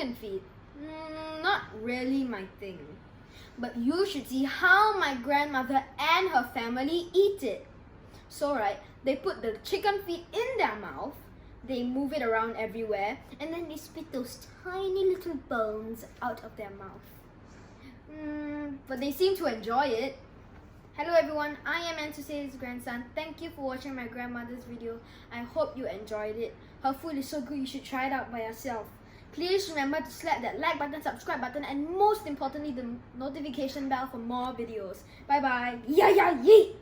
chicken feet. Not really my thing. But you should see how my grandmother and her family eat it. So right, they put the chicken feet in their mouth, they move it around everywhere, and then they spit those tiny little bones out of their mouth. But they seem to enjoy it. Hello everyone, I am Anita's grandson. Thank you for watching my grandmother's video. I hope you enjoyed it. Her food is so good, you should try it out by yourself. Please remember to slap that like button, subscribe button, and most importantly, the notification bell for more videos. Bye bye. Yeah, yeah, yeet!